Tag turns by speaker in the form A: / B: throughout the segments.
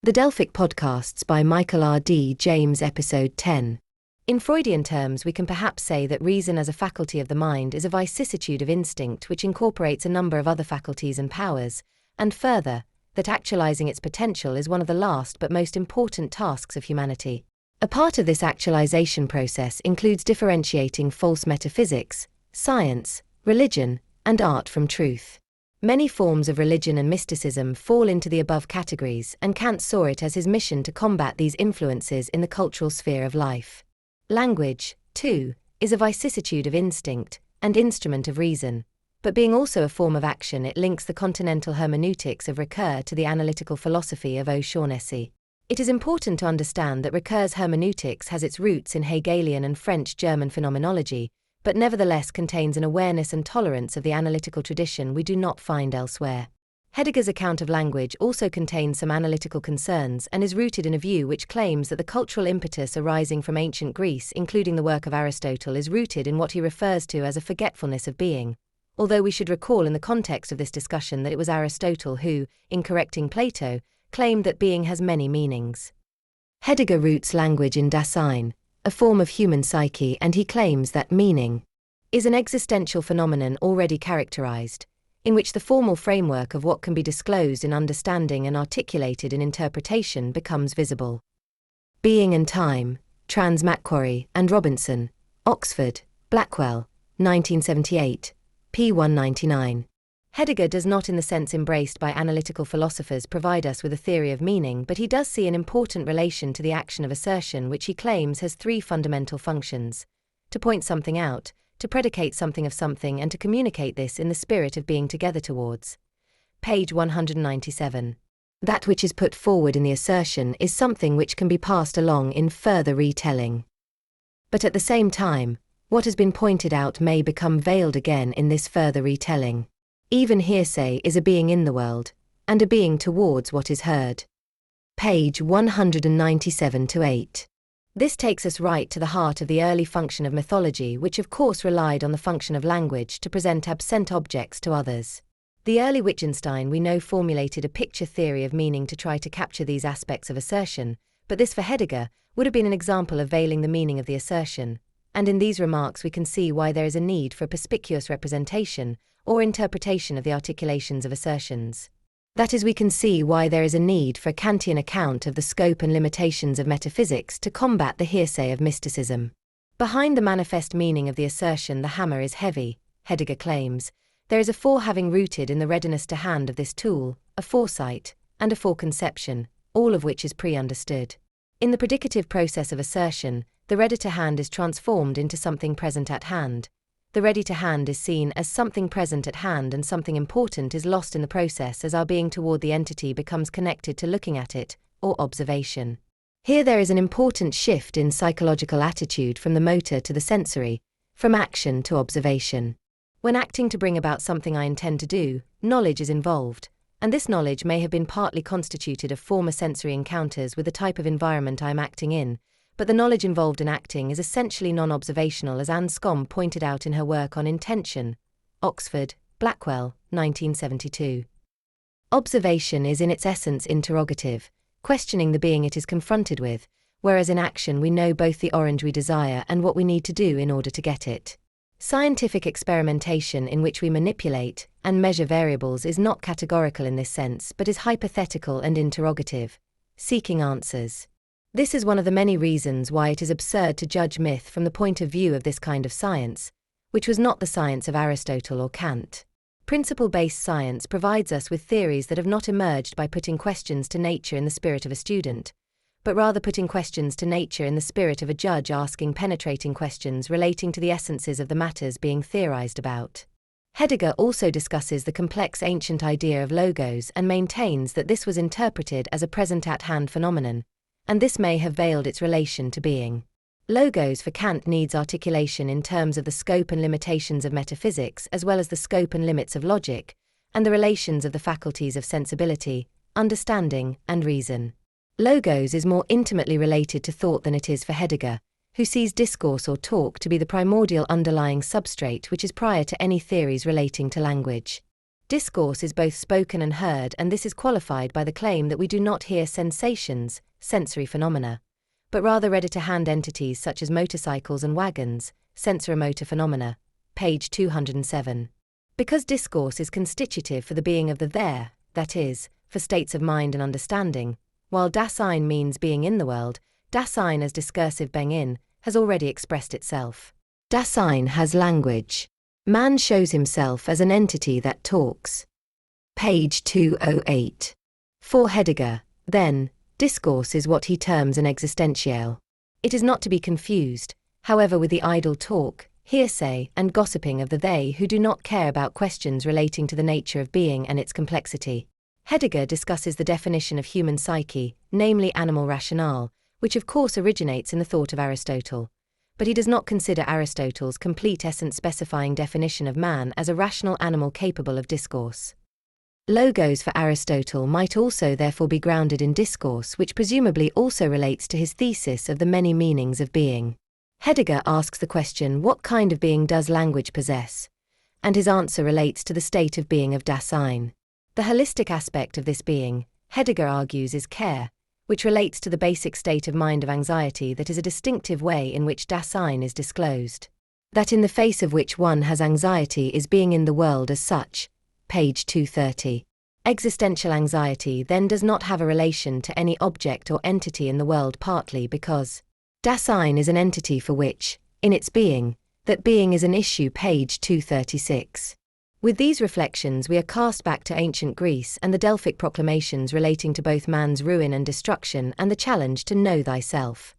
A: The Delphic Podcasts by Michael R. D. James, Episode 10. In Freudian terms, we can perhaps say that reason as a faculty of the mind is a vicissitude of instinct which incorporates a number of other faculties and powers, and further, that actualizing its potential is one of the last but most important tasks of humanity. A part of this actualization process includes differentiating false metaphysics, science, religion, and art from truth. Many forms of religion and mysticism fall into the above categories, and Kant saw it as his mission to combat these influences in the cultural sphere of life. Language, too, is a vicissitude of instinct, and instrument of reason, but being also a form of action, it links the continental hermeneutics of Ricoeur to the analytical philosophy of O'Shaughnessy. It is important to understand that Ricoeur's hermeneutics has its roots in Hegelian and French-German phenomenology, but nevertheless contains an awareness and tolerance of the analytical tradition we do not find elsewhere. Heidegger's account of language also contains some analytical concerns and is rooted in a view which claims that the cultural impetus arising from ancient Greece, including the work of Aristotle, is rooted in what he refers to as a forgetfulness of being, although we should recall in the context of this discussion that it was Aristotle who, in correcting Plato, claimed that being has many meanings. Heidegger roots language in Dasein, a form of human psyche, and he claims that meaning is an existential phenomenon already characterized, in which the formal framework of what can be disclosed in understanding and articulated in interpretation becomes visible. Being and Time, Trans Macquarie and Robinson, Oxford, Blackwell, 1978, p. 199. Heidegger does not, in the sense embraced by analytical philosophers, provide us with a theory of meaning, but he does see an important relation to the action of assertion, which he claims has three fundamental functions: to point something out, to predicate something of something, and to communicate this in the spirit of being together towards. Page 197. That which is put forward in the assertion is something which can be passed along in further retelling. But at the same time, what has been pointed out may become veiled again in this further retelling. Even hearsay is a being in the world, and a being towards what is heard. Page 197-8. This takes us right to the heart of the early function of mythology, which of course relied on the function of language to present absent objects to others. The early Wittgenstein, we know, formulated a picture theory of meaning to try to capture these aspects of assertion, but this for Heidegger would have been an example of veiling the meaning of the assertion, and in these remarks we can see why there is a need for a perspicuous representation or interpretation of the articulations of assertions. That is, we can see why there is a need for a Kantian account of the scope and limitations of metaphysics to combat the hearsay of mysticism. Behind the manifest meaning of the assertion, the hammer is heavy, Heidegger claims. There is a forehaving rooted in the readiness to hand of this tool, a foresight, and a foreconception, all of which is pre-understood. In the predicative process of assertion, the ready to hand is transformed into something present at hand. The ready to hand is seen as something present at hand, and something important is lost in the process as our being toward the entity becomes connected to looking at it, or observation. Here there is an important shift in psychological attitude from the motor to the sensory, from action to observation. When acting to bring about something I intend to do, knowledge is involved, and this knowledge may have been partly constituted of former sensory encounters with the type of environment I am acting in, but the knowledge involved in acting is essentially non-observational, as Anne Scombe pointed out in her work on intention, Oxford, Blackwell, 1972. Observation is in its essence interrogative, questioning the being it is confronted with, whereas in action we know both the orange we desire and what we need to do in order to get it. Scientific experimentation, in which we manipulate and measure variables, is not categorical in this sense, but is hypothetical and interrogative, seeking answers. This is one of the many reasons why it is absurd to judge myth from the point of view of this kind of science, which was not the science of Aristotle or Kant. Principle-based science provides us with theories that have not emerged by putting questions to nature in the spirit of a student, but rather putting questions to nature in the spirit of a judge asking penetrating questions relating to the essences of the matters being theorized about. Heidegger also discusses the complex ancient idea of logos and maintains that this was interpreted as a present-at-hand phenomenon, and this may have veiled its relation to being. Logos for Kant needs articulation in terms of the scope and limitations of metaphysics, as well as the scope and limits of logic, and the relations of the faculties of sensibility, understanding, and reason. Logos is more intimately related to thought than it is for Heidegger, who sees discourse or talk to be the primordial underlying substrate which is prior to any theories relating to language. Discourse is both spoken and heard, and this is qualified by the claim that we do not hear sensations, sensory phenomena, but rather ready-to-hand entities such as motorcycles and wagons, sensoromotor phenomena, page 207. Because discourse is constitutive for the being of the there, that is, for states of mind and understanding, while Dasein means being in the world, Dasein as discursive being in has already expressed itself. Dasein has language. Man shows himself as an entity that talks. Page 208. For Heidegger, then, discourse is what he terms an existentiale. It is not to be confused, however, with the idle talk, hearsay, and gossiping of the they who do not care about questions relating to the nature of being and its complexity. Heidegger discusses the definition of human psyche, namely animal rationale, which of course originates in the thought of Aristotle. But he does not consider Aristotle's complete essence-specifying definition of man as a rational animal capable of discourse. Logos for Aristotle might also therefore be grounded in discourse, which presumably also relates to his thesis of the many meanings of being. Heidegger asks the question, what kind of being does language possess? And his answer relates to the state of being of Dasein. The holistic aspect of this being, Heidegger argues, is care, which relates to the basic state of mind of anxiety that is a distinctive way in which Dasein is disclosed. That in the face of which one has anxiety is being in the world as such, page 230. Existential anxiety then does not have a relation to any object or entity in the world, partly because Dasein is an entity for which, in its being, that being is an issue, page 236. With these reflections we are cast back to ancient Greece and the Delphic proclamations relating to both man's ruin and destruction and the challenge to know thyself.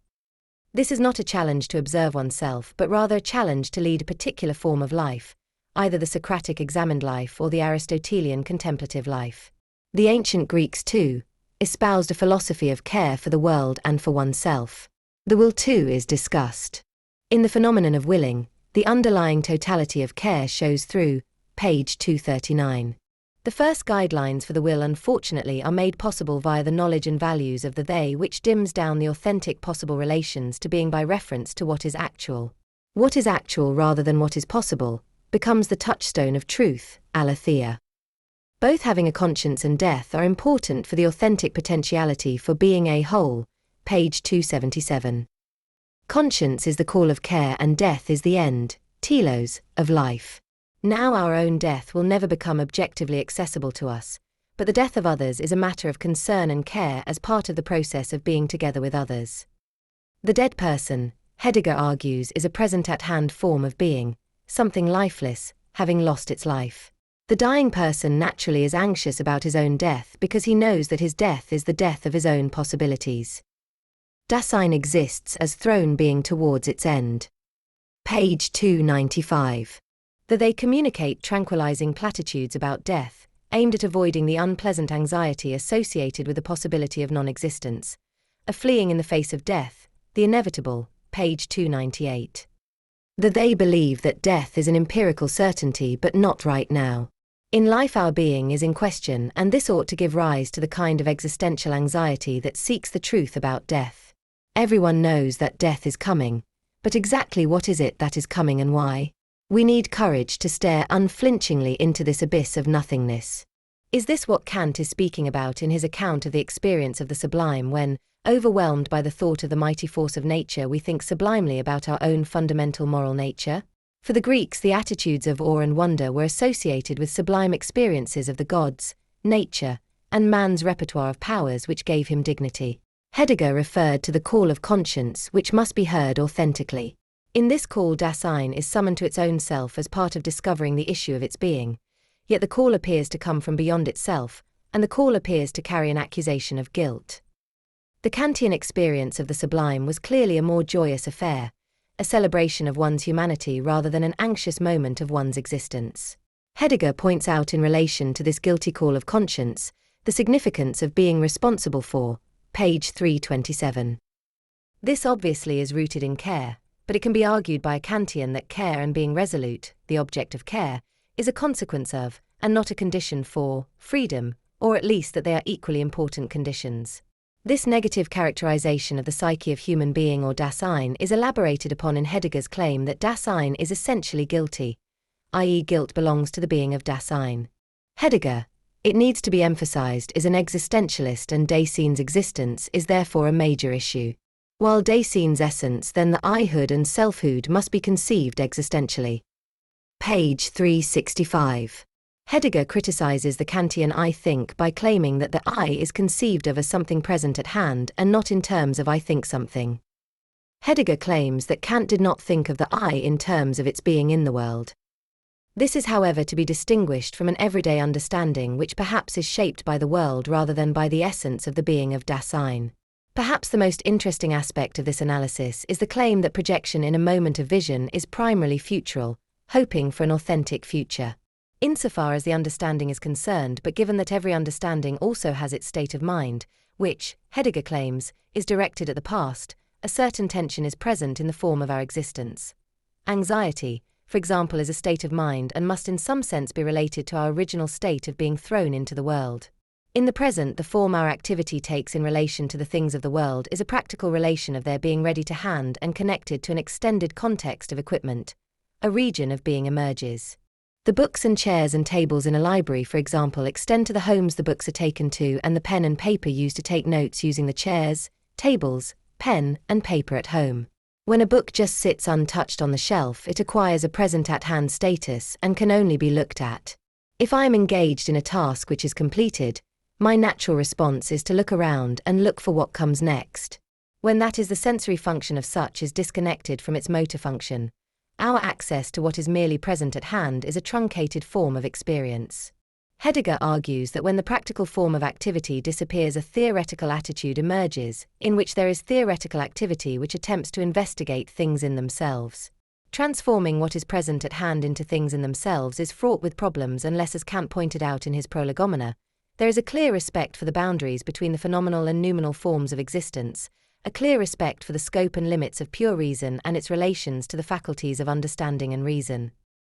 A: This is not a challenge to observe oneself, but rather a challenge to lead a particular form of life, either the Socratic examined life or the Aristotelian contemplative life. The ancient Greeks, too, espoused a philosophy of care for the world and for oneself. The will, too, is discussed. In the phenomenon of willing, the underlying totality of care shows through, page 239. The first guidelines for the will, unfortunately, are made possible via the knowledge and values of the they, which dims down the authentic possible relations to being by reference to what is actual. What is actual rather than what is possible becomes the touchstone of truth, aletheia. Both having a conscience and death are important for the authentic potentiality for being a whole, page 277. Conscience is the call of care and death is the end, telos, of life. Now our own death will never become objectively accessible to us, but the death of others is a matter of concern and care as part of the process of being together with others. The dead person, Heidegger argues, is a present-at-hand form of being, something lifeless, having lost its life. The dying person naturally is anxious about his own death because he knows that his death is the death of his own possibilities. Dasein exists as thrown being towards its end. Page 295. That they communicate tranquilizing platitudes about death, aimed at avoiding the unpleasant anxiety associated with the possibility of non-existence, a fleeing in the face of death, the inevitable, page 298. That they believe that death is an empirical certainty but not right now. In life our being is in question, and this ought to give rise to the kind of existential anxiety that seeks the truth about death. Everyone knows that death is coming, but exactly what is it that is coming and why? We need courage to stare unflinchingly into this abyss of nothingness. Is this what Kant is speaking about in his account of the experience of the sublime when, overwhelmed by the thought of the mighty force of nature, we think sublimely about our own fundamental moral nature? For the Greeks, the attitudes of awe and wonder were associated with sublime experiences of the gods, nature, and man's repertoire of powers which gave him dignity. Heidegger referred to the call of conscience which must be heard authentically. In this call Dasein is summoned to its own self as part of discovering the issue of its being, yet the call appears to come from beyond itself, and the call appears to carry an accusation of guilt. The Kantian experience of the sublime was clearly a more joyous affair, a celebration of one's humanity rather than an anxious moment of one's existence. Heidegger points out in relation to this guilty call of conscience, the significance of being responsible for, page 327. This obviously is rooted in care, but it can be argued by a Kantian that care and being resolute, the object of care, is a consequence of, and not a condition for, freedom, or at least that they are equally important conditions. This negative characterization of the psyche of human being or Dasein is elaborated upon in Heidegger's claim that Dasein is essentially guilty, i.e. guilt belongs to the being of Dasein. Heidegger, it needs to be emphasized, is an existentialist, and Dasein's existence is therefore a major issue. While Dasein's essence, then the I-hood and selfhood must be conceived existentially. Page 365. Heidegger criticizes the Kantian I think by claiming that the I is conceived of as something present at hand and not in terms of I think something. Heidegger claims that Kant did not think of the I in terms of its being in the world. This is, however, to be distinguished from an everyday understanding which perhaps is shaped by the world rather than by the essence of the being of Dasein. Perhaps the most interesting aspect of this analysis is the claim that projection in a moment of vision is primarily futural, hoping for an authentic future. Insofar as the understanding is concerned, but given that every understanding also has its state of mind, which, Heidegger claims, is directed at the past, a certain tension is present in the form of our existence. Anxiety, for example, is a state of mind and must in some sense be related to our original state of being thrown into the world. In the present, the form our activity takes in relation to the things of the world is a practical relation of their being ready to hand and connected to an extended context of equipment. A region of being emerges. The books and chairs and tables in a library, for example, extend to the homes the books are taken to and the pen and paper used to take notes using the chairs, tables, pen, and paper at home. When a book just sits untouched on the shelf, it acquires a present-at-hand status and can only be looked at. If I am engaged in a task which is completed, my natural response is to look around and look for what comes next. When that is, the sensory function of such is disconnected from its motor function. Our access to what is merely present at hand is a truncated form of experience. Heidegger argues that when the practical form of activity disappears, a theoretical attitude emerges, in which there is theoretical activity which attempts to investigate things in themselves. Transforming what is present at hand into things in themselves is fraught with problems unless, as Kant pointed out in his Prolegomena, there is a clear respect for the boundaries between the phenomenal and noumenal forms of existence, a clear respect for the scope and limits of pure reason and its relations to the faculties of understanding and reason.